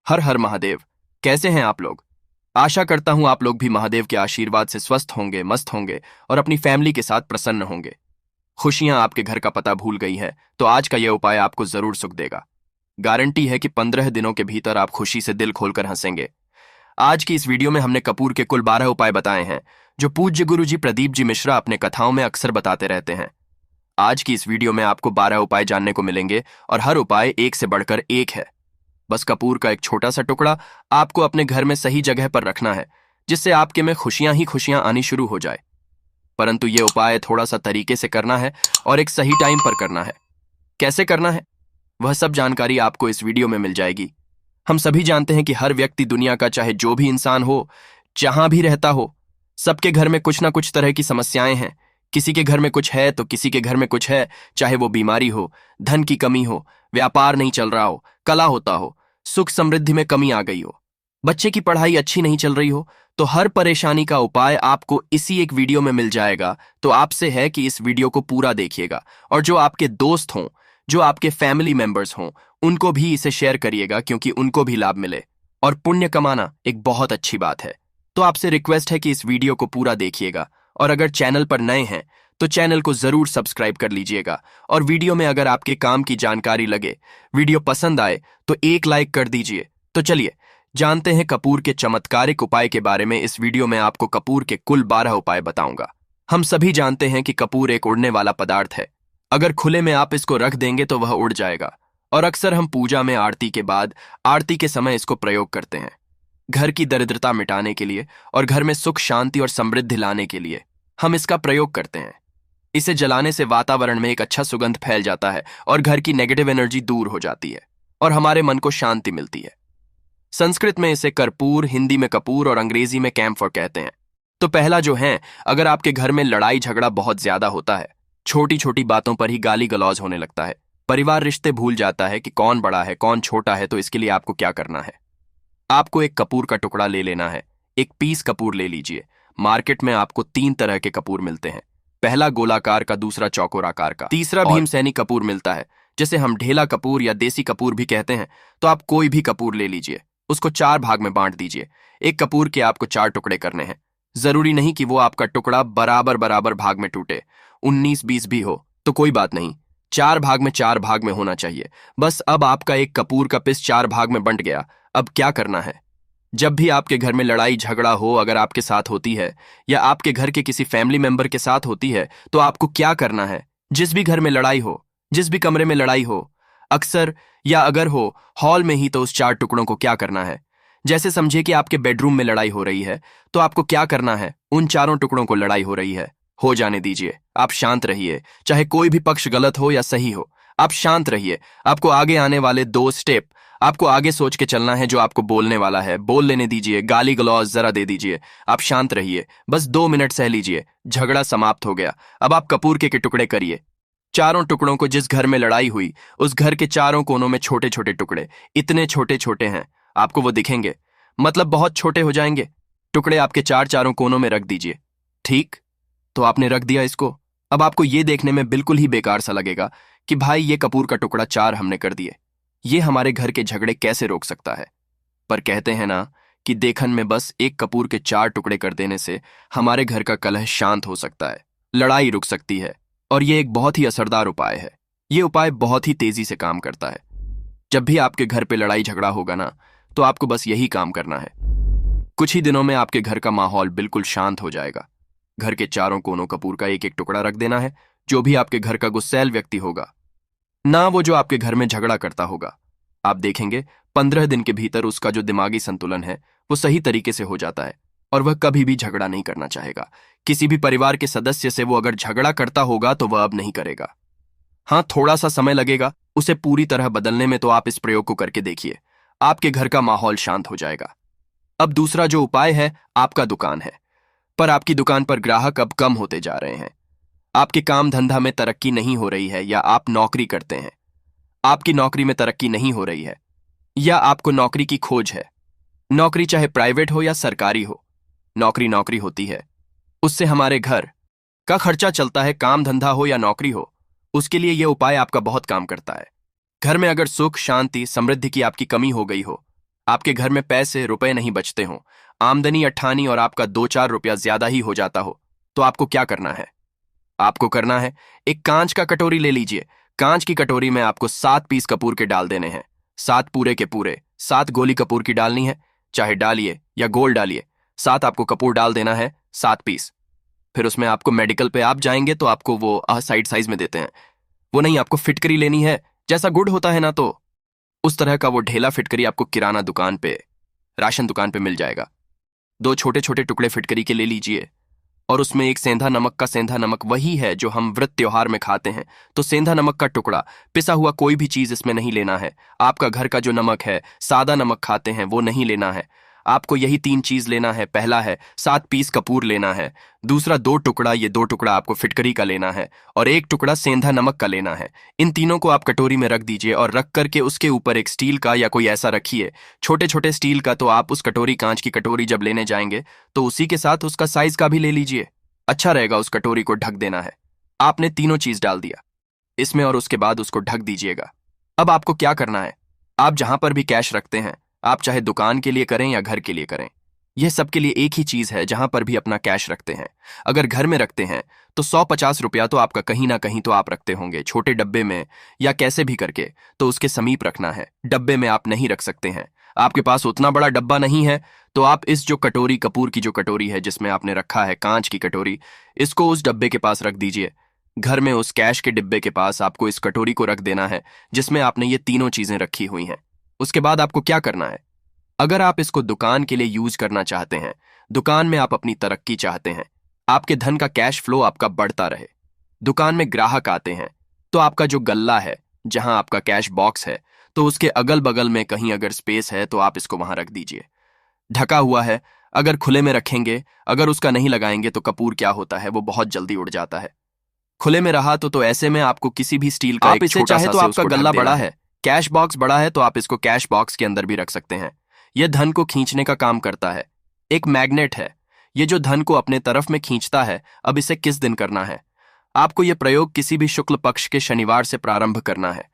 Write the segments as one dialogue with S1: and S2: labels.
S1: हर हर महादेव। कैसे हैं आप लोग? आशा करता हूं आप लोग भी महादेव के आशीर्वाद से स्वस्थ होंगे, मस्त होंगे और अपनी फैमिली के साथ प्रसन्न होंगे। खुशियां आपके घर का पता भूल गई है तो आज का यह उपाय आपको जरूर सुख देगा। गारंटी है कि 15 दिनों के भीतर आप खुशी से दिल खोलकर हंसेंगे। आज की इस वीडियो में हमने कपूर के कुल 12 उपाय बताए हैं जो पूज्य गुरु जी प्रदीप जी मिश्रा अपने कथाओं में अक्सर बताते रहते हैं। आज की इस वीडियो में आपको 12 उपाय जानने को मिलेंगे और हर उपाय एक से बढ़कर एक है। बस कपूर का एक छोटा सा टुकड़ा आपको अपने घर में सही जगह पर रखना है जिससे आपके में खुशियां ही खुशियां आनी शुरू हो जाए। परंतु यह उपाय थोड़ा सा तरीके से करना है और एक सही टाइम पर करना है। कैसे करना है वह सब जानकारी आपको इस वीडियो में मिल जाएगी। हम सभी जानते हैं कि हर व्यक्ति दुनिया का चाहे जो भी इंसान हो, जहां भी रहता हो, सबके घर में कुछ ना कुछ तरह की समस्याएं हैं। किसी के घर में कुछ है तो किसी के घर में कुछ है, चाहे वो बीमारी हो, धन की कमी हो, व्यापार नहीं चल रहा हो, कला होता हो, सुख समृद्धि में कमी आ गई हो, बच्चे की पढ़ाई अच्छी नहीं चल रही हो। तो हर परेशानी का उपाय आपको इसी एक वीडियो में मिल जाएगा। तो आपसे है कि इस वीडियो को पूरा देखिएगा और जो आपके दोस्त हों, जो आपके फैमिली मेंबर्स हों, उनको भी इसे शेयर करिएगा क्योंकि उनको भी लाभ मिले। और पुण्य कमाना एक बहुत अच्छी बात है। तो आपसे रिक्वेस्ट है कि इस वीडियो को पूरा देखिएगा और अगर चैनल पर नए हैं तो चैनल को जरूर सब्सक्राइब कर लीजिएगा। और वीडियो में अगर आपके काम की जानकारी लगे, वीडियो पसंद आए तो एक लाइक कर दीजिए। तो चलिए जानते हैं कपूर के चमत्कारिक उपाय के बारे में। इस वीडियो में आपको कपूर के कुल 12 उपाय बताऊंगा। हम सभी जानते हैं कि कपूर एक उड़ने वाला पदार्थ है। अगर खुले में आप इसको रख देंगे तो वह उड़ जाएगा और अक्सर हम पूजा में आरती के बाद, आरती के समय इसको प्रयोग करते हैं घर की दरिद्रता मिटाने के लिए और घर में सुख शांति और समृद्धि लाने के लिए हम इसका प्रयोग करते हैं। इसे जलाने से वातावरण में एक अच्छा सुगंध फैल जाता है और घर की नेगेटिव एनर्जी दूर हो जाती है और हमारे मन को शांति मिलती है। संस्कृत में इसे कर्पूर, हिंदी में कपूर और अंग्रेजी में कैम्फर कहते हैं। तो पहला जो है, अगर आपके घर में लड़ाई झगड़ा बहुत ज्यादा होता है, छोटी छोटी बातों पर ही गाली गलौज होने लगता है, परिवार रिश्ते भूल जाता है कि कौन बड़ा है कौन छोटा है, तो इसके लिए आपको क्या करना है? आपको एक कपूर का टुकड़ा ले लेना है। एक पीस कपूर ले लीजिए। मार्केट में आपको 3 तरह के कपूर मिलते हैं। पहला गोलाकार का, दूसरा चौकोर आकार का, तीसरा भीमसेनी कपूर मिलता है जिसे हम ढेला कपूर या देसी कपूर भी कहते हैं। तो आप कोई भी कपूर ले लीजिए, उसको 4 भाग में बांट दीजिए। एक कपूर के आपको 4 टुकड़े करने हैं। जरूरी नहीं कि वो आपका टुकड़ा बराबर बराबर भाग में टूटे, 19-20 भी हो तो कोई बात नहीं, 4 भाग में होना चाहिए बस। अब आपका एक कपूर का पिस 4 भाग में बंट गया। अब क्या करना है? जब भी आपके घर में लड़ाई झगड़ा हो, अगर आपके साथ होती है या आपके घर के किसी फैमिली मेंबर के साथ होती है, तो आपको क्या करना है? जिस भी घर में लड़ाई हो, जिस भी कमरे में लड़ाई हो, अक्सर या अगर हो हॉल में ही, तो उस 4 टुकड़ों को क्या करना है? जैसे समझिए कि आपके बेडरूम में लड़ाई हो रही है, तो आपको क्या करना है? उन 4 टुकड़ों को लड़ाई हो रही है, हो जाने दीजिए। आप शांत रहिए, चाहे कोई भी पक्ष गलत हो या सही हो, आप शांत रहिए। आपको आगे आने वाले 2 स्टेप आपको आगे सोच के चलना है। जो आपको बोलने वाला है बोल लेने दीजिए, गाली गलौज जरा दे दीजिए। आप शांत रहिए, बस 2 मिनट सह लीजिए, झगड़ा समाप्त हो गया। अब आप कपूर के टुकड़े करिए। 4 टुकड़ों को जिस घर में लड़ाई हुई, उस घर के 4 कोनों में छोटे छोटे टुकड़े, इतने छोटे छोटे हैं आपको वो दिखेंगे, मतलब बहुत छोटे हो जाएंगे। टुकड़े आपके 4 कोनों में रख दीजिए। ठीक, तो आपने रख दिया इसको। अब आपको ये देखने में बिल्कुल ही बेकार सा लगेगा कि भाई ये कपूर का टुकड़ा 4 हमने कर दिए, ये हमारे घर के झगड़े कैसे रोक सकता है? पर कहते हैं ना कि देखन में बस एक कपूर के 4 टुकड़े कर देने से हमारे घर का कलह शांत हो सकता है, लड़ाई रुक सकती है। और ये एक बहुत ही असरदार उपाय है। ये उपाय बहुत ही तेजी से काम करता है। जब भी आपके घर पे लड़ाई झगड़ा होगा ना, तो आपको बस यही काम करना है। कुछ ही दिनों में आपके घर का माहौल बिल्कुल शांत हो जाएगा। घर के 4 कोनों कपूर का एक टुकड़ा रख देना है। जो भी आपके घर का गुस्सैल व्यक्ति होगा ना, वो जो आपके घर में झगड़ा करता होगा, आप देखेंगे 15 दिन के भीतर उसका जो दिमागी संतुलन है वो सही तरीके से हो जाता है और वह कभी भी झगड़ा नहीं करना चाहेगा। किसी भी परिवार के सदस्य से वो अगर झगड़ा करता होगा तो वह अब नहीं करेगा। हाँ, थोड़ा सा समय लगेगा उसे पूरी तरह बदलने में, तो आप इस प्रयोग को करके देखिए, आपके घर का माहौल शांत हो जाएगा। अब दूसरा जो उपाय है, आपका दुकान है, पर आपकी दुकान पर ग्राहक अब कम होते जा रहे हैं। आपके काम धंधा में तरक्की नहीं हो रही है, या आप नौकरी करते हैं, आपकी नौकरी में तरक्की नहीं हो रही है, या आपको नौकरी की खोज है। नौकरी चाहे प्राइवेट हो या सरकारी हो, नौकरी नौकरी होती है, उससे हमारे घर का खर्चा चलता है। काम धंधा हो या नौकरी हो, उसके लिए यह उपाय आपका बहुत काम करता है। घर में अगर सुख शांति समृद्धि की आपकी कमी हो गई हो, आपके घर में पैसे रुपए नहीं बचते हों, आमदनी अट्ठानी और आपका 2-4 रुपया ज्यादा ही हो जाता हो, तो आपको क्या करना है? आपको करना है, एक कांच का कटोरी ले लीजिए। कांच की कटोरी में आपको 7 पीस कपूर के डाल देने हैं। 7 पूरे के पूरे, 7 गोली कपूर की डालनी है, चाहे डालिए या गोल डालिए। 7 आपको कपूर डाल देना है, 7 पीस। फिर उसमें आपको मेडिकल पे आप जाएंगे तो आपको वो साइड साइज में देते हैं, वो नहीं, आपको फिटकरी लेनी है, जैसा गुड़ होता है ना, तो उस तरह का वो ढेला फिटकरी आपको किराना दुकान पे, राशन दुकान पे मिल जाएगा। 2 छोटे छोटे टुकड़े फिटकरी के ले लीजिए और उसमें एक सेंधा नमक का, सेंधा नमक वही है जो हम व्रत त्योहार में खाते हैं, तो सेंधा नमक का टुकड़ा, पिसा हुआ कोई भी चीज इसमें नहीं लेना है। आपका घर का जो नमक है, सादा नमक खाते हैं, वो नहीं लेना है। आपको यही 3 चीज लेना है। पहला है 7 पीस कपूर लेना है, दूसरा 2 टुकड़ा, ये 2 टुकड़ा आपको फिटकरी का लेना है, और 1 टुकड़ा सेंधा नमक का लेना है। इन तीनों को आप कटोरी में रख दीजिए और रख करके उसके ऊपर एक स्टील का या कोई ऐसा रखिए, छोटे छोटे स्टील का। तो आप उस कटोरी, कांच की कटोरी जब लेने जाएंगे तो उसी के साथ उसका साइज का भी ले लीजिए, अच्छा रहेगा। उस कटोरी को ढक देना है। आपने तीनों चीज डाल दिया इसमें और उसके बाद उसको ढक दीजिएगा। अब आपको क्या करना है, आप जहां पर भी कैश रखते हैं, आप चाहे दुकान के लिए करें या घर के लिए करें, यह सबके लिए एक ही चीज है। जहां पर भी अपना कैश रखते हैं, अगर घर में रखते हैं तो 150 रुपया तो आपका कहीं ना कहीं तो आप रखते होंगे, छोटे डब्बे में या कैसे भी करके, तो उसके समीप रखना है। डब्बे में आप नहीं रख सकते हैं, आपके पास उतना बड़ा डब्बा नहीं है, तो आप इस जो कटोरी, कपूर की जो कटोरी है जिसमें आपने रखा है कांच की कटोरी, इसको उस डब्बे के पास रख दीजिए। घर में उस कैश के डिब्बे के पास आपको इस कटोरी को रख देना है जिसमें आपने ये तीनों चीजें रखी हुई हैं। उसके बाद आपको क्या करना है, अगर आप इसको दुकान के लिए यूज करना चाहते हैं, दुकान में आप अपनी तरक्की चाहते हैं, आपके धन का कैश फ्लो आपका बढ़ता रहे, दुकान में ग्राहक आते हैं, तो आपका जो गल्ला है, जहां आपका कैश बॉक्स है, तो उसके अगल बगल में कहीं अगर स्पेस है तो आप इसको वहां रख दीजिए। ढका हुआ है, अगर खुले में रखेंगे, अगर उसका नहीं लगाएंगे तो कपूर क्या होता है, वो बहुत जल्दी उड़ जाता है। खुले में रहा तो ऐसे में आपको किसी भी स्टील का, आप इसे चाहे तो आपका गल्ला बड़ा है, कैश बॉक्स बड़ा है, तो आप इसको कैश बॉक्स के अंदर भी रख सकते हैं। यह धन को खींचने का काम करता है, एक मैग्नेट है, ये जो धन को अपने तरफ में खींचता है। अब इसे किस दिन करना है, आपको यह प्रयोग किसी भी शुक्ल पक्ष के शनिवार से प्रारंभ करना है।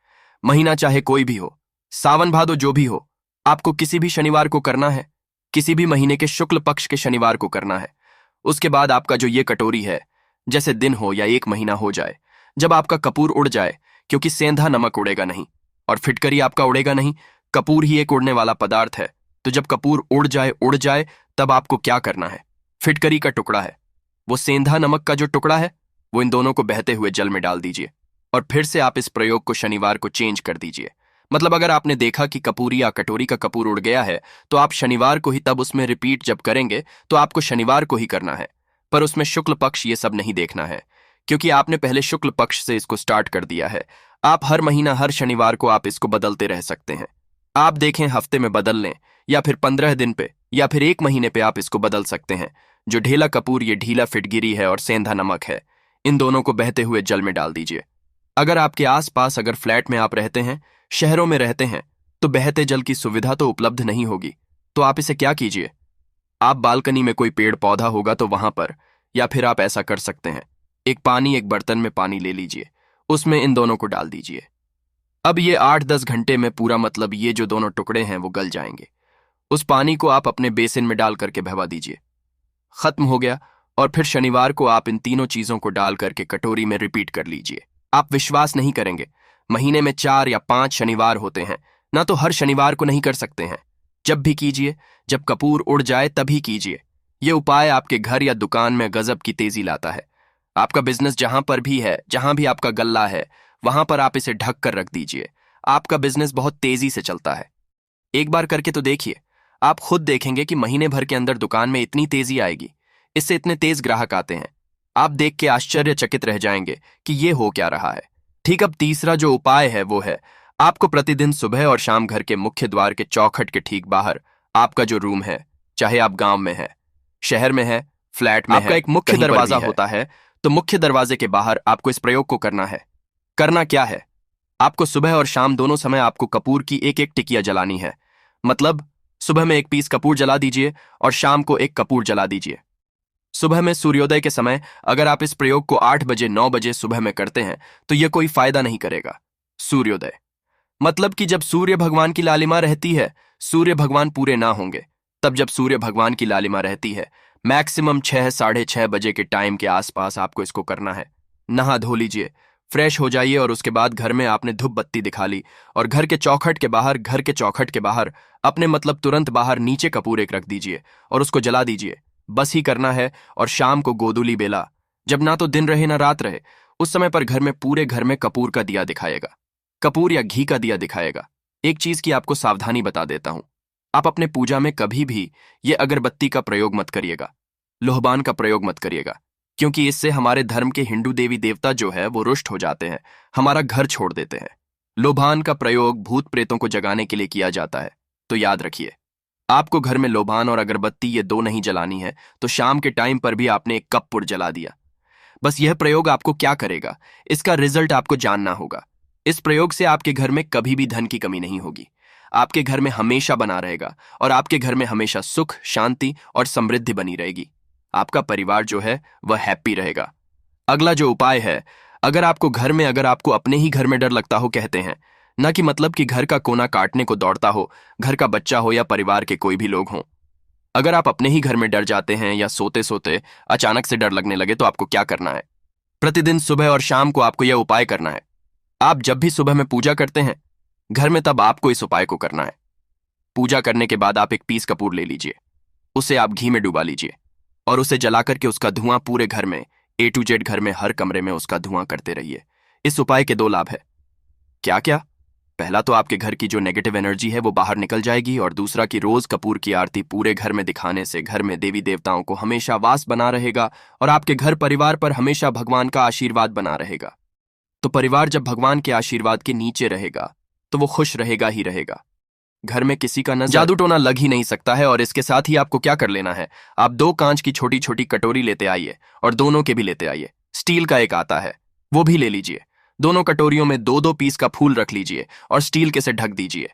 S1: महीना चाहे कोई भी हो, सावन भादो जो भी हो, आपको किसी भी शनिवार को करना है, किसी भी महीने के शुक्ल पक्ष के शनिवार को करना है। उसके बाद आपका जो ये कटोरी है, जैसे दिन हो या 1 महीना हो जाए, जब आपका कपूर उड़ जाए, क्योंकि सेंधा नमक उड़ेगा नहीं और फिटकरी आपका उड़ेगा नहीं, कपूर ही एक उड़ने वाला पदार्थ है, तो जब कपूर उड़ जाए तब आपको क्या करना है, फिटकरी का टुकड़ा है, वो सेंधा नमक का जो टुकड़ा है, वो इन दोनों को बहते हुए जल में डाल दीजिए और फिर से आप इस प्रयोग को शनिवार को चेंज कर दीजिए। मतलब अगर आपने देखा कि कपूरी या कटोरी का कपूर उड़ गया है, तो आप शनिवार को ही तब उसमें रिपीट जब करेंगे तो आपको शनिवार को ही करना है, पर उसमें शुक्ल पक्ष ये सब नहीं देखना है, क्योंकि आपने पहले शुक्ल पक्ष से इसको स्टार्ट कर दिया है। आप हर महीना, हर शनिवार को आप इसको बदलते रह सकते हैं। आप देखें, हफ्ते में बदल लें या फिर 15 दिन पे या फिर 1 महीने पे आप इसको बदल सकते हैं। जो ढीला कपूर, ये ढीला फिटगिरी है और सेंधा नमक है, इन दोनों को बहते हुए जल में डाल दीजिए। अगर आपके आसपास, अगर फ्लैट में आप रहते हैं, शहरों में रहते हैं, तो बहते जल की सुविधा तो उपलब्ध नहीं होगी, तो आप इसे क्या कीजिए, आप बालकनी में कोई पेड़ पौधा होगा तो वहां पर, या फिर आप ऐसा कर सकते हैं, एक बर्तन में पानी ले लीजिए, उसमें इन दोनों को डाल दीजिए। अब ये 8-10 घंटे में पूरा, मतलब ये जो दोनों टुकड़े हैं वो गल जाएंगे। उस पानी को आप अपने बेसिन में डाल करके बहवा दीजिए। खत्म हो गया। और फिर शनिवार को आप इन तीनों चीजों को डाल करके कटोरी में रिपीट कर लीजिए। आप विश्वास नहीं करेंगे, महीने में 4 या 5 शनिवार होते हैं ना, तो हर शनिवार को नहीं कर सकते हैं, जब भी कीजिए, जब कपूर उड़ जाए तभी कीजिए। यह उपाय आपके घर या दुकान में गजब की तेजी लाता है। आपका बिजनेस जहां पर भी है, जहां भी आपका गल्ला है, वहां पर आप इसे ढक कर रख दीजिए। आपका बिजनेस बहुत तेजी से चलता है। एक बार करके तो देखिए, आप खुद देखेंगे कि महीने भर के अंदर दुकान में इतनी तेजी आएगी, इससे इतने तेज ग्राहक आते हैं, आप देख के आश्चर्यचकित रह जाएंगे कि ये हो क्या रहा है। ठीक, अब तीसरा जो उपाय है वो है, आपको प्रतिदिन सुबह और शाम घर के मुख्य द्वार के चौखट के ठीक बाहर आपका जो रूम है, चाहे आप गांव में है, शहर में है, फ्लैट में आपका एक मुख्य दरवाजा होता है, तो मुख्य दरवाजे के बाहर आपको इस प्रयोग को करना है। करना क्या है, आपको सुबह और शाम दोनों समय आपको कपूर की एक एक टिकिया जलानी है। मतलब सुबह में 1 पीस कपूर जला दीजिए और शाम को 1 कपूर जला दीजिए। सुबह में सूर्योदय के समय अगर आप इस प्रयोग को 8 बजे 9 बजे सुबह में करते हैं तो यह कोई फायदा नहीं करेगा। सूर्योदय मतलब कि जब सूर्य भगवान की लालिमा रहती है, सूर्य भगवान पूरे ना होंगे, तब जब सूर्य भगवान की लालिमा रहती है, मैक्सिमम 6 साढ़े 6 बजे के टाइम के आसपास आपको इसको करना है। नहा धो लीजिए, फ्रेश हो जाइए और उसके बाद घर में आपने धूप बत्ती दिखा ली और घर के चौखट के बाहर अपने मतलब तुरंत बाहर नीचे कपूर एक रख दीजिए और उसको जला दीजिए। बस ही करना है। और शाम को गोधूली बेला, जब ना तो दिन रहे ना रात रहे, उस समय पर घर में पूरे घर में कपूर का दिया दिखाएगा, कपूर या घी का दिया दिखाएगा। एक चीज की आपको सावधानी बता देता हूं, आप अपने पूजा में कभी भी ये अगरबत्ती का प्रयोग मत करिएगा, लोहबान का प्रयोग मत करिएगा, क्योंकि इससे हमारे धर्म के हिंदू देवी देवता जो है वो रुष्ट हो जाते हैं, हमारा घर छोड़ देते हैं। लोबान का प्रयोग भूत प्रेतों को जगाने के लिए किया जाता है। तो याद रखिए, आपको घर में लोबान और अगरबत्ती ये दो नहीं जलानी है, तो शाम के टाइम पर भी आपने एक कपूर जला दिया। बस यह प्रयोग आपको क्या करेगा, इसका रिजल्ट आपको जानना होगा। इस प्रयोग से आपके घर में कभी भी धन की कमी नहीं होगी, आपके घर में हमेशा बना रहेगा और आपके घर में हमेशा सुख, शांति और समृद्धि बनी रहेगी। आपका परिवार जो है वह हैप्पी रहेगा। अगला जो उपाय है, अगर आपको अपने ही घर में डर लगता हो, कहते हैं ना कि मतलब कि घर का कोना काटने को दौड़ता हो, घर का बच्चा हो या परिवार के कोई भी लोग हों, अगर आप अपने ही घर में डर जाते हैं या सोते सोते अचानक से डर लगने लगे, तो आपको क्या करना है? प्रतिदिन सुबह और शाम को आपको यह उपाय करना है। आप जब भी सुबह में पूजा करते हैं घर में, तब आपको इस उपाय को करना है। पूजा करने के बाद आप एक पीस कपूर ले लीजिए, उसे आप घी में डुबा लीजिए और उसे जलाकर के उसका धुआं पूरे घर में A to Z घर में हर कमरे में उसका धुआं करते रहिए। इस उपाय के दो लाभ है। क्या क्या? पहला तो आपके घर की जो नेगेटिव एनर्जी है वो बाहर निकल जाएगी, और दूसरा कि रोज कपूर की आरती पूरे घर में दिखाने से घर में देवी देवताओं को हमेशा वास बना रहेगा और आपके घर परिवार पर हमेशा भगवान का आशीर्वाद बना रहेगा। तो परिवार जब भगवान के आशीर्वाद के नीचे रहेगा तो वो खुश रहेगा ही रहेगा। घर में किसी का नजर जादू टोना लग ही नहीं सकता है। और इसके साथ ही आपको क्या कर लेना है, आप 2 कांच की छोटी छोटी कटोरी लेते आइए और दोनों के भी लेते आइए। स्टील का एक आता है, वो भी ले लीजिए। दोनों कटोरियों में 2-2 पीस का फूल रख लीजिए और स्टील के से ढक दीजिए।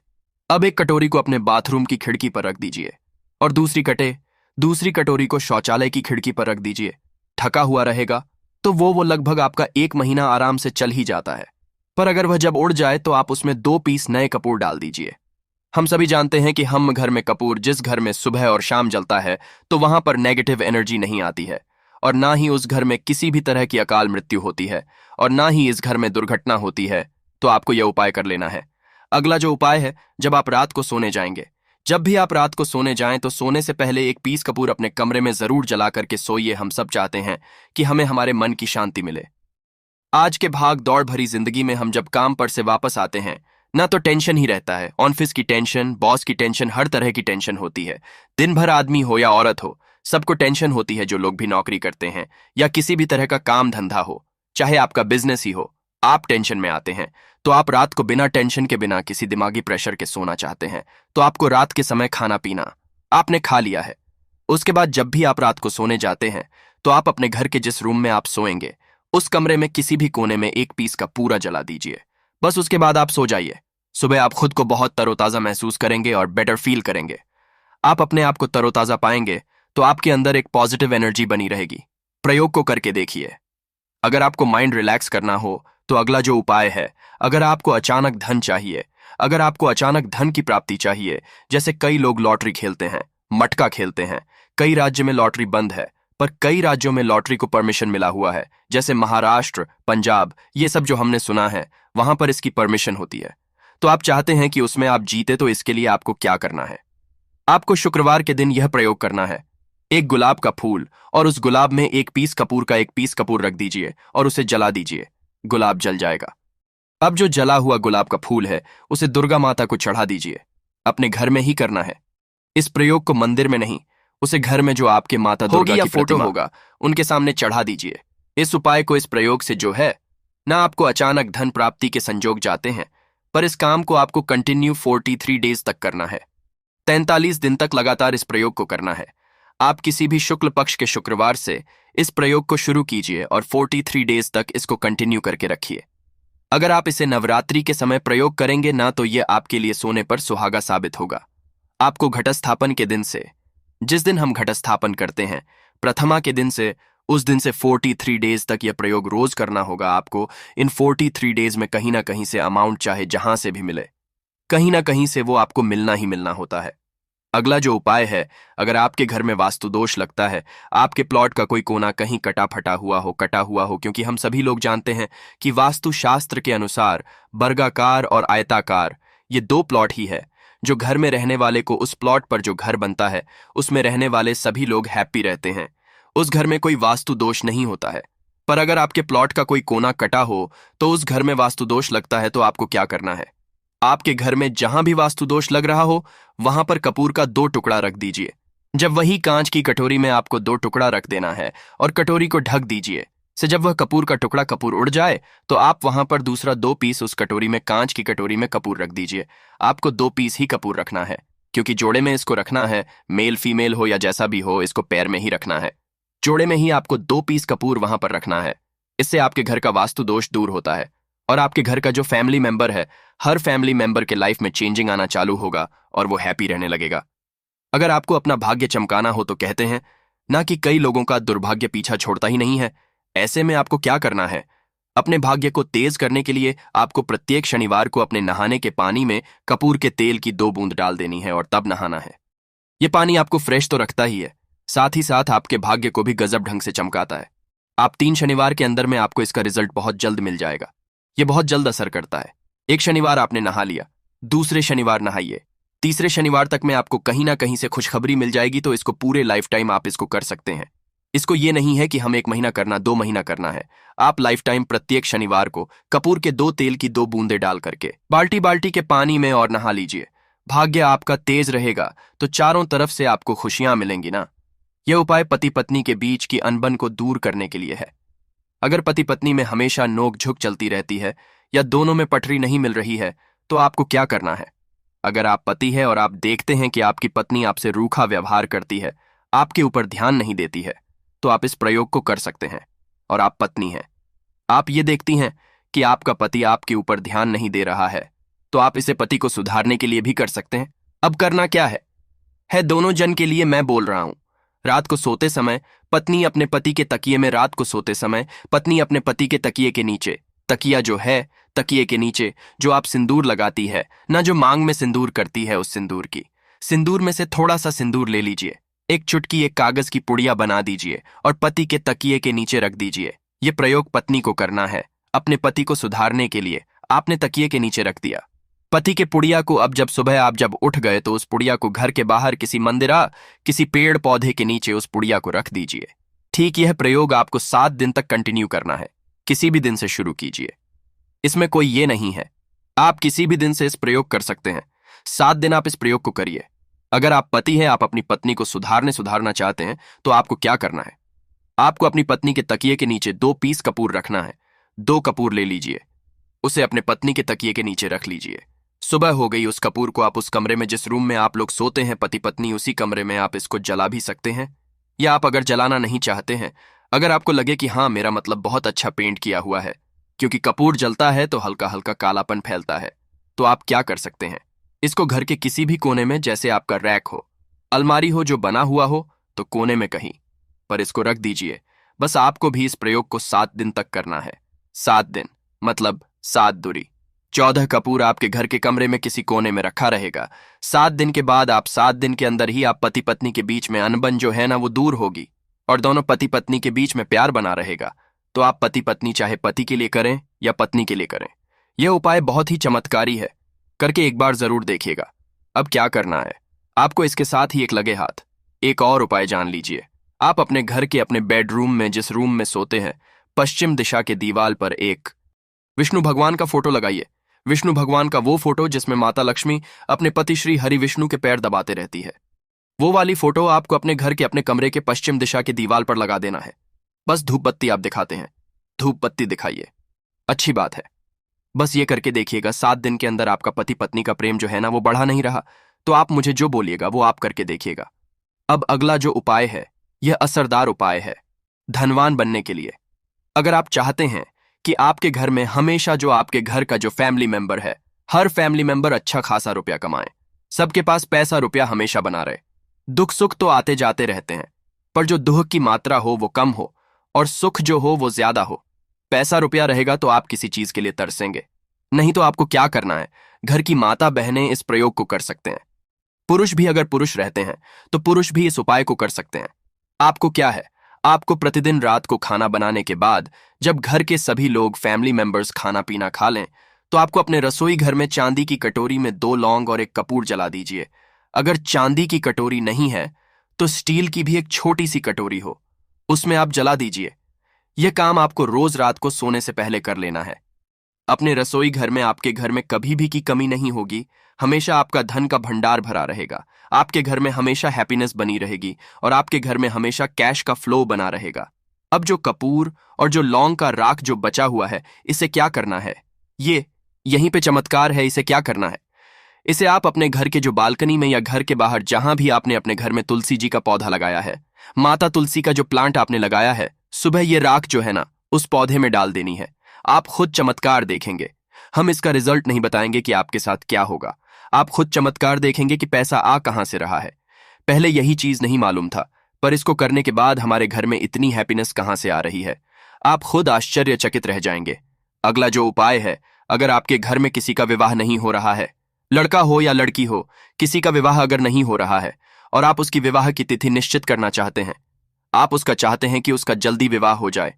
S1: अब एक कटोरी को अपने बाथरूम की खिड़की पर रख दीजिए और दूसरी कटोरी को शौचालय की खिड़की पर रख दीजिए। ढका हुआ रहेगा तो वो लगभग आपका 1 महीना आराम से चल ही जाता है। पर अगर वह जब उड़ जाए तो आप उसमें 2 पीस नए कपूर डाल दीजिए। हम सभी जानते हैं कि हम घर में कपूर जिस घर में सुबह और शाम जलता है तो वहां पर नेगेटिव एनर्जी नहीं आती है, और ना ही उस घर में किसी भी तरह की अकाल मृत्यु होती है, और ना ही इस घर में दुर्घटना होती है। तो आपको यह उपाय कर लेना है। अगला जो उपाय है, जब आप रात को सोने जाएंगे, जब भी आप रात को सोने जाएं तो सोने से पहले एक पीस कपूर अपने कमरे में जरूर जला करके सोइए। हम सब चाहते हैं कि हमें हमारे मन की शांति मिले। आज के भाग दौड़ भरी जिंदगी में हम जब काम पर से वापस आते हैं ना तो टेंशन ही रहता है, ऑफिस की टेंशन, बॉस की टेंशन, हर तरह की टेंशन होती है। दिन भर आदमी हो या औरत हो, सबको टेंशन होती है। जो लोग भी नौकरी करते हैं या किसी भी तरह का काम धंधा हो, चाहे आपका बिजनेस ही हो, आप टेंशन में आते हैं। तो आप रात को बिना टेंशन के, बिना किसी दिमागी प्रेशर के सोना चाहते हैं। तो आपको रात के समय खाना पीना आपने खा लिया है। उसके बाद जब भी आप रात को सोने जाते हैं तो आप अपने घर के जिस रूम में आप सोएंगे उस कमरे में किसी भी कोने में एक पीस का पूरा जला दीजिए। बस उसके बाद आप सो जाइए। सुबह आप खुद को बहुत तरोताजा महसूस करेंगे और बेटर फील करेंगे। आप अपने आप को तरोताजा पाएंगे तो आपके अंदर एक पॉजिटिव एनर्जी बनी रहेगी। प्रयोग को करके देखिए। अगर आपको माइंड रिलैक्स करना हो तो अगला जो उपाय है, अगर आपको अचानक धन चाहिए, अगर आपको अचानक धन की प्राप्ति चाहिए, जैसे कई लोग लॉटरी खेलते हैं, मटका खेलते हैं। कई राज्य में लॉटरी बंद है, पर कई राज्यों में लॉटरी को परमिशन मिला हुआ है, जैसे महाराष्ट्र, पंजाब, ये सब जो हमने सुना है, वहां पर इसकी परमिशन होती है। तो आप चाहते हैं कि उसमें आप जीते, तो इसके लिए आपको क्या करना है? आपको शुक्रवार के दिन यह प्रयोग करना है। एक गुलाब का फूल और उस गुलाब में एक पीस कपूर रख दीजिए और उसे जला दीजिए। गुलाब जल जाएगा। अब जो जला हुआ गुलाब का फूल है उसे दुर्गा माता को चढ़ा दीजिए। अपने घर में ही करना है। इस प्रयोग को मंदिर में नहीं, उसे घर में जो आपके माता दुर्गा की फोटो होगा उनके सामने चढ़ा दीजिए। इस उपाय को, इस प्रयोग से जो है ना, आपको अचानक धन प्राप्ति के संजोग जाते हैं, पर इस काम को आपको कंटिन्यू 43 डेज तक करना है। 43 दिन तक लगातार इस प्रयोग को करना है। आप किसी भी शुक्ल पक्ष के शुक्रवार से इस प्रयोग को शुरू कीजिए और 43 डेज तक इसको कंटिन्यू करके रखिए। अगर आप इसे नवरात्रि के समय प्रयोग करेंगे ना, तो यह आपके लिए सोने पर सुहागा साबित होगा। आपको घटस्थापन के दिन से, जिस दिन हम घटस्थापन करते हैं, प्रथमा के दिन से, उस दिन से 43 डेज तक यह प्रयोग रोज करना होगा। आपको इन 43 डेज में कहीं ना कहीं से अमाउंट चाहे जहां से भी मिले, कहीं ना कहीं से वो आपको मिलना ही मिलना होता है। अगला जो उपाय है, अगर आपके घर में वास्तु दोष लगता है, आपके प्लॉट का कोई कोना कहीं कटा हुआ हो, क्योंकि हम सभी लोग जानते हैं कि वास्तु शास्त्र के अनुसार वर्गाकार और आयताकार ये दो प्लॉट ही है जो घर में रहने वाले को, उस प्लॉट पर जो घर बनता है उसमें रहने वाले सभी लोग हैप्पी रहते हैं, उस घर में कोई वास्तु दोष नहीं होता है। पर अगर आपके प्लॉट का कोई कोना कटा हो तो उस घर में वास्तु दोष लगता है। तो आपको क्या करना है, आपके घर में जहां भी वास्तु दोष लग रहा हो वहां पर कपूर का 2 टुकड़ा रख दीजिए। जब वही कांच की कटोरी में आपको 2 टुकड़ा रख देना है और कटोरी को ढक दीजिए से जब वह कपूर का टुकड़ा कपूर उड़ जाए तो आप वहां पर दूसरा 2 पीस उस कटोरी में, कांच की कटोरी में कपूर रख दीजिए। आपको 2 पीस ही कपूर रखना है, क्योंकि जोड़े में इसको रखना है, मेल फीमेल हो या जैसा भी हो, इसको पैर में ही रखना है। जोड़े में ही आपको 2 पीस कपूर वहां पर रखना है। इससे आपके घर का वास्तु दोष दूर होता है और आपके घर का जो फैमिली मेंबर है, हर फैमिली मेंबर के लाइफ में चेंजिंग आना चालू होगा और वो हैप्पी रहने लगेगा। अगर आपको अपना भाग्य चमकाना हो तो कहते हैं ना कि कई लोगों का दुर्भाग्य पीछा छोड़ता ही नहीं है। ऐसे में आपको क्या करना है, अपने भाग्य को तेज करने के लिए आपको प्रत्येक शनिवार को अपने नहाने के पानी में कपूर के तेल की 2 बूंद डाल देनी है और तब नहाना है। यह पानी आपको फ्रेश तो रखता ही है, साथ ही साथ आपके भाग्य को भी गजब ढंग से चमकाता है। आप 3 शनिवार के अंदर में आपको इसका रिजल्ट बहुत जल्द मिल जाएगा। यह बहुत जल्द असर करता है। एक शनिवार आपने नहा लिया, दूसरे शनिवार नहाइए, तीसरे शनिवार तक में आपको कहीं ना कहीं से खुशखबरी मिल जाएगी। तो इसको पूरे लाइफ टाइम आप इसको कर सकते हैं। इसको ये नहीं है कि हम 1 महीना करना, 2 महीना करना है। आप लाइफ टाइम प्रत्येक शनिवार को कपूर के 2 तेल की 2 बूंदे डाल करके बाल्टी बाल्टी के पानी में और नहा लीजिए। भाग्य आपका तेज रहेगा तो चारों तरफ से आपको खुशियां मिलेंगी ना। यह उपाय पति पत्नी के बीच की अनबन को दूर करने के लिए है। अगर पति पत्नी में हमेशा नोक झुक चलती रहती है या दोनों में पटरी नहीं मिल रही है तो आपको क्या करना है। अगर आप पति है और आप देखते हैं कि आपकी पत्नी आपसे रूखा व्यवहार करती है, आपके ऊपर ध्यान नहीं देती है, तो आप इस प्रयोग को कर सकते हैं। और आप पत्नी हैं, आप ये देखती हैं कि आपका पति आपके ऊपर ध्यान नहीं दे रहा है, तो आप इसे पति को सुधारने के लिए भी कर सकते हैं। अब करना क्या है दोनों जन के लिए मैं बोल रहा हूं। रात को सोते समय पत्नी अपने पति के तकिए में, रात को सोते समय पत्नी अपने पति के तकिए के नीचे, तकिया जो है तकिए के नीचे जो आप सिंदूर लगाती है ना, जो मांग में सिंदूर करती है, उस सिंदूर में से थोड़ा सा सिंदूर ले लीजिए, एक चुटकी एक कागज की पुड़िया बना दीजिए और पति के तकिए के नीचे रख दीजिए। यह प्रयोग पत्नी को करना है अपने पति को सुधारने के लिए। आपने तकिए के नीचे रख दिया पति के पुड़िया को। अब जब सुबह आप जब उठ गए तो उस पुड़िया को घर के बाहर किसी मंदिर, किसी पेड़ पौधे के नीचे उस पुड़िया को रख दीजिए। ठीक यह प्रयोग आपको 7 दिन तक कंटिन्यू करना है। किसी भी दिन से शुरू कीजिए, इसमें कोई ये नहीं है, आप किसी भी दिन से इस प्रयोग कर सकते हैं। 7 दिन आप इस प्रयोग को करिए। अगर आप पति हैं, आप अपनी पत्नी को सुधारना चाहते हैं, तो आपको क्या करना है, आपको अपनी पत्नी के तकिए के नीचे 2 पीस कपूर रखना है। 2 कपूर ले लीजिए, उसे अपने पत्नी के तकिए के नीचे रख लीजिए। सुबह हो गई, उस कपूर को आप उस कमरे में, जिस रूम में आप लोग सोते हैं पति पत्नी, उसी कमरे में आप इसको जला भी सकते हैं। या आप अगर जलाना नहीं चाहते हैं, अगर आपको लगे कि हाँ मेरा मतलब बहुत अच्छा पेंट किया हुआ है, क्योंकि कपूर जलता है तो हल्का हल्का कालापन फैलता है, तो आप क्या कर सकते हैं, इसको घर के किसी भी कोने में, जैसे आपका रैक हो, अलमारी हो जो बना हुआ हो, तो कोने में कहीं पर इसको रख दीजिए। बस आपको भी इस प्रयोग को 7 दिन तक करना है। 7 दिन मतलब 7 दूरी 14 कपूर आपके घर के कमरे में किसी कोने में रखा रहेगा। 7 दिन के बाद, आप 7 दिन के अंदर ही आप पति पत्नी के बीच में अनबन जो है ना वो दूर होगी और दोनों पति पत्नी के बीच में प्यार बना रहेगा। तो आप पति पत्नी चाहे पति के लिए करें या पत्नी के लिए करें, यह उपाय बहुत ही चमत्कारी है, करके एक बार जरूर देखिएगा। अब क्या करना है, आपको इसके साथ ही एक लगे हाथ एक और उपाय जान लीजिए। आप अपने घर के अपने बेडरूम में, जिस रूम में सोते हैं, पश्चिम दिशा के दीवार पर एक विष्णु भगवान का फोटो लगाइए। विष्णु भगवान का वो फोटो जिसमें माता लक्ष्मी अपने पति श्री हरि विष्णु के पैर दबाते रहती है, वो वाली फोटो आपको अपने घर के अपने कमरे के पश्चिम दिशा के दीवार पर लगा देना है। बस धूप बत्ती आप दिखाते हैं, धूप बत्ती दिखाइए, अच्छी बात है। बस ये करके देखिएगा, 7 दिन के अंदर आपका पति पत्नी का प्रेम जो है ना वो बढ़ा नहीं रहा, तो आप मुझे जो बोलिएगा वो आप करके देखिएगा। अब अगला जो उपाय है, यह असरदार उपाय है धनवान बनने के लिए। अगर आप चाहते हैं कि आपके घर में हमेशा जो आपके घर का जो फैमिली मेंबर है, हर फैमिली मेंबर अच्छा खासा रुपया कमाए, सबके पास पैसा रुपया हमेशा बना रहे, दुख सुख तो आते जाते रहते हैं, पर जो दुख की मात्रा हो वो कम हो और सुख जो हो वो ज्यादा हो। पैसा रुपया रहेगा तो आप किसी चीज के लिए तरसेंगे, नहीं तो आपको क्या करना है, घर की माता बहनें इस प्रयोग को कर सकते हैं। पुरुष भी अगर पुरुष रहते हैं तो पुरुष भी इस उपाय को कर सकते हैं। आपको क्या है, आपको प्रतिदिन रात को खाना बनाने के बाद जब घर के सभी लोग फैमिली मेंबर्स खाना पीना खा लें तो आपको अपने रसोई घर में चांदी की कटोरी में 2 लौंग और एक कपूर जला दीजिए। अगर चांदी की कटोरी नहीं है तो स्टील की भी एक छोटी सी कटोरी हो, उसमें आप जला दीजिए। यह काम आपको रोज रात को सोने से पहले कर लेना है। अपने रसोई घर में आपके घर में कभी भी की कमी नहीं होगी। हमेशा आपका धन का भंडार भरा रहेगा। आपके घर में हमेशा हैप्पीनेस बनी रहेगी और आपके घर में हमेशा कैश का फ्लो बना रहेगा। अब जो कपूर और जो लौंग का राख जो बचा हुआ है, इसे क्या करना है? ये यहीं पे चमत्कार है। इसे क्या करना है? इसे आप अपने घर के जो बालकनी में या घर के बाहर जहां भी आपने अपने घर में तुलसी जी का पौधा लगाया है, माता तुलसी का जो प्लांट आपने लगाया है, सुबह ये राख जो है ना उस पौधे में डाल देनी है। आप खुद चमत्कार देखेंगे। हम इसका रिजल्ट नहीं बताएंगे कि आपके साथ क्या होगा। आप खुद चमत्कार देखेंगे कि पैसा आ कहां से रहा है। पहले यही चीज नहीं मालूम था, पर इसको करने के बाद हमारे घर में इतनी हैप्पीनेस कहां से आ रही है, आप खुद आश्चर्यचकित रह जाएंगे। अगला जो उपाय है, अगर आपके घर में किसी का विवाह नहीं हो रहा है, लड़का हो या लड़की हो, किसी का विवाह अगर नहीं हो रहा है और आप उसकी विवाह की तिथि निश्चित करना चाहते हैं, आप उसका चाहते हैं कि उसका जल्दी विवाह हो जाए,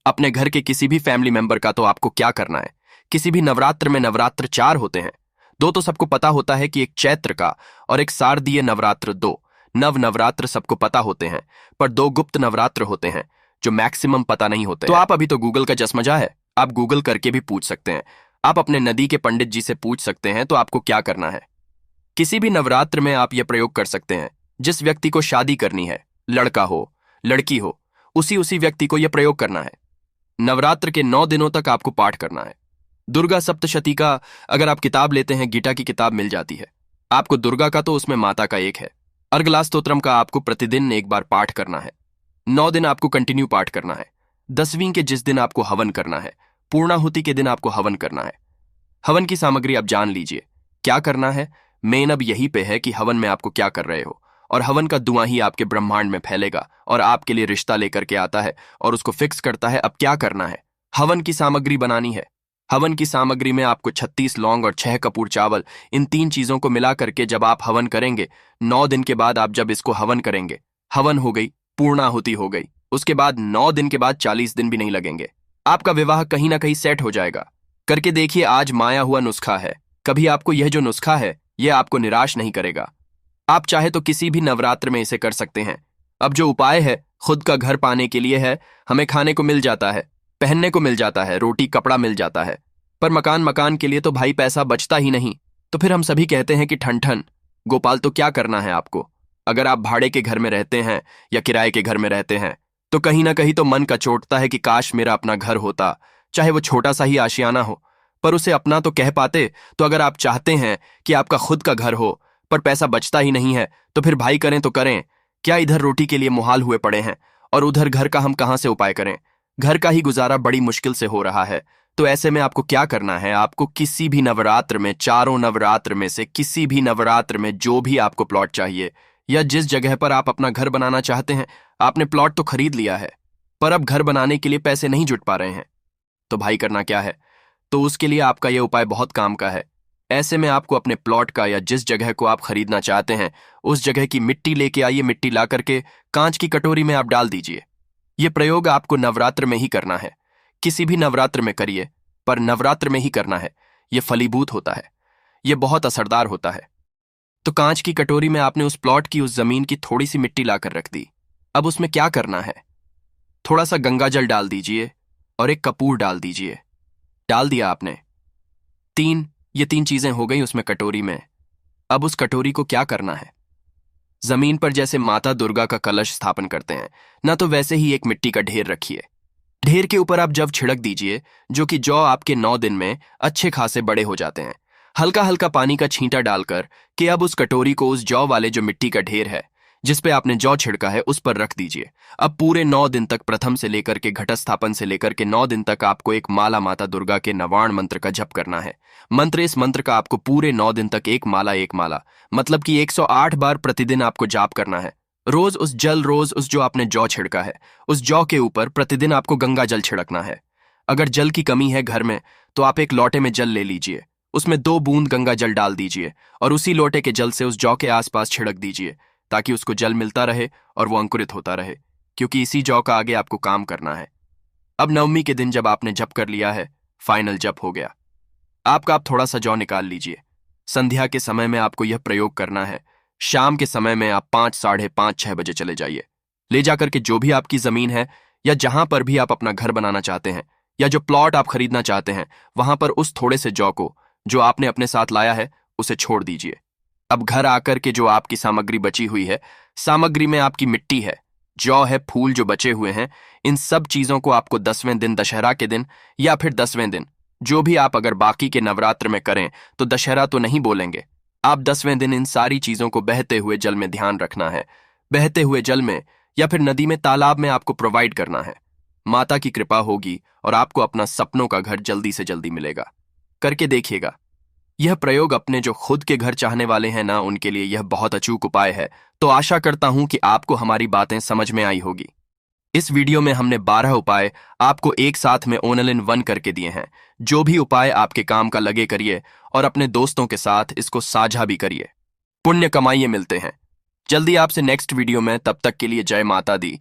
S1: अपने घर के किसी भी फैमिली मेंबर का, तो आपको क्या करना है? किसी भी नवरात्र में नवरात्र 4 होते हैं। 2 तो सबको पता होता है कि एक चैत्र का और एक शारदीय नवरात्र 2 नवरात्र सबको पता होते हैं, पर 2 गुप्त नवरात्र होते हैं जो मैक्सिमम पता नहीं होते। तो आप अभी तो गूगल का चश्मजा है, आप गूगल करके भी पूछ सकते हैं। आप अपने नदी के पंडित जी से पूछ सकते हैं। तो आपको क्या करना है? किसी भी नवरात्र में आप यह प्रयोग कर सकते हैं। जिस व्यक्ति को शादी करनी है, लड़का हो लड़की हो, उसी व्यक्ति को यह प्रयोग करना है। नवरात्र के 9 दिनों तक आपको पाठ करना है। दुर्गा सप्तशती का अगर आप किताब लेते हैं, गीता की किताब मिल जाती है आपको दुर्गा का, तो उसमें माता का एक है। अर्गला स्तोत्रम का आपको प्रतिदिन एक बार पाठ करना है। 9 दिन आपको कंटिन्यू पाठ करना है। 10वीं के जिस दिन आपको हवन करना है, पूर्णाहुति के दिन आपको हवन करना है। हवन की सामग्री आप जान लीजिए क्या करना है। मेन अब यही पे है कि हवन में आपको क्या कर रहे हो, और हवन का धुआं ही आपके ब्रह्मांड में फैलेगा और आपके लिए रिश्ता लेकर के आता है और उसको फिक्स करता है। अब क्या करना है? हवन की सामग्री बनानी है। हवन की सामग्री में आपको 36 लौंग और 6 कपूर चावल, इन 3 चीजों को मिला करके जब आप हवन करेंगे, 9 दिन के बाद आप जब इसको हवन करेंगे, हवन हो गई, पूर्णाहुति हो गई, उसके बाद 9 दिन के बाद 40 दिन भी नहीं लगेंगे, आपका विवाह कहीं ना कहीं सेट हो जाएगा। करके देखिए, आज माया हुआ नुस्खा है। कभी आपको यह जो नुस्खा है यह आपको निराश नहीं करेगा। आप चाहे तो किसी भी नवरात्र में इसे कर सकते हैं। अब जो उपाय है खुद का घर पाने के लिए है। हमें खाने को मिल जाता है, पहनने को मिल जाता है, रोटी कपड़ा मिल जाता है, पर मकान के लिए तो भाई पैसा बचता ही नहीं। तो फिर हम सभी कहते हैं कि ठन ठन गोपाल, तो क्या करना है आपको? अगर आप भाड़े के घर में रहते हैं या किराए के घर में रहते हैं तो कहीं ना कहीं तो मन कचोटता है कि काश मेरा अपना घर होता, चाहे वो छोटा सा ही आशियाना हो, पर उसे अपना तो कह पाते। तो अगर आप चाहते हैं कि आपका खुद का घर हो पर पैसा बचता ही नहीं है, तो फिर भाई करें तो करें क्या? इधर रोटी के लिए मुहाल हुए पड़े हैं और उधर घर का हम कहां से उपाय करें? घर का ही गुजारा बड़ी मुश्किल से हो रहा है। तो ऐसे में आपको क्या करना है? आपको किसी भी नवरात्र में, चारों नवरात्र में से किसी भी नवरात्र में जो भी आपको प्लॉट चाहिए या जिस जगह पर आप अपना घर बनाना चाहते हैं, आपने प्लॉट तो खरीद लिया है पर अब घर बनाने के लिए पैसे नहीं जुट पा रहे हैं, तो भाई करना क्या है? तो उसके लिए आपका यह उपाय बहुत काम का है। ऐसे में आपको अपने प्लॉट का या जिस जगह को आप खरीदना चाहते हैं उस जगह की मिट्टी लेके आइए। मिट्टी ला करके कांच की कटोरी में आप डाल दीजिए। यह प्रयोग आपको नवरात्र में ही करना है। किसी भी नवरात्र में करिए, पर नवरात्र में ही करना है। यह फलीभूत होता है, यह बहुत असरदार होता है। तो कांच की कटोरी में आपने उस प्लॉट की, उस जमीन की थोड़ी सी मिट्टी लाकर रख दी। अब उसमें क्या करना है? थोड़ा सा गंगा जल डाल दीजिए और एक कपूर डाल दीजिए। डाल दिया आपने, ये 3 चीजें हो गई उसमें कटोरी में। अब उस कटोरी को क्या करना है? जमीन पर जैसे माता दुर्गा का कलश स्थापन करते हैं ना, तो वैसे ही एक मिट्टी का ढेर रखिए। ढेर के ऊपर आप जब छिड़क दीजिए, जो कि जौ आपके 9 दिन में अच्छे खासे बड़े हो जाते हैं। हल्का हल्का पानी का छींटा डालकर कि अब उस कटोरी को उस जौ वाले जो मिट्टी का ढेर है जिस पे आपने जौ छिड़का है उस पर रख दीजिए। अब पूरे 9 दिन तक, प्रथम से लेकर के घटस्थापन से लेकर के 9 दिन तक आपको एक माला माता दुर्गा के नवाण मंत्र का जप करना है। इस मंत्र का आपको पूरे 9 दिन तक एक माला मतलब कि 108 बार प्रतिदिन आपको जाप करना है। रोज उस जो आपने जौ छिड़का है उस जौ के ऊपर प्रतिदिन आपको गंगा जल छिड़कना है। अगर जल की कमी है घर में तो आप एक लोटे में जल ले लीजिए, उसमें 2 बूंद गंगा जल डाल दीजिए और उसी लोटे के जल से उस जौ के आसपास छिड़क दीजिए ताकि उसको जल मिलता रहे और वो अंकुरित होता रहे, क्योंकि इसी जौ का आगे आपको काम करना है। अब नवमी के दिन जब आपने जप कर लिया है, फाइनल जप हो गया आपका, आप थोड़ा सा जौ निकाल लीजिए। संध्या के समय में आपको यह प्रयोग करना है। शाम के समय में आप 5, साढ़े 5, 6 बजे चले जाइए। ले जाकर के जो भी आपकी जमीन है या जहां पर भी आप अपना घर बनाना चाहते हैं या जो प्लॉट आप खरीदना चाहते हैं, वहां पर उस थोड़े से जौ को जो आपने अपने साथ लाया है उसे छोड़ दीजिए। अब घर आकर के जो आपकी सामग्री बची हुई है, सामग्री में आपकी मिट्टी है, जौ है, फूल जो बचे हुए हैं, इन सब चीजों को आपको 10वें दिन, दशहरा के दिन या फिर 10वें दिन, जो भी आप अगर बाकी के नवरात्र में करें तो दशहरा तो नहीं बोलेंगे, आप 10वें दिन इन सारी चीजों को बहते हुए जल में ध्यान रखना है। बहते हुए जल में या फिर नदी में, तालाब में आपको प्रोवाइड करना है। माता की कृपा होगी और आपको अपना सपनों का घर जल्दी से जल्दी मिलेगा। करके देखिएगा। यह प्रयोग अपने जो खुद के घर चाहने वाले हैं ना, उनके लिए यह बहुत अचूक उपाय है। तो आशा करता हूं कि आपको हमारी बातें समझ में आई होगी। इस वीडियो में हमने 12 उपाय आपको एक साथ में ऑल इन वन करके दिए हैं। जो भी उपाय आपके काम का लगे करिए और अपने दोस्तों के साथ इसको साझा भी करिए। पुण्य कमाइए। मिलते हैं जल्दी आपसे नेक्स्ट वीडियो में, तब तक के लिए जय माता दी।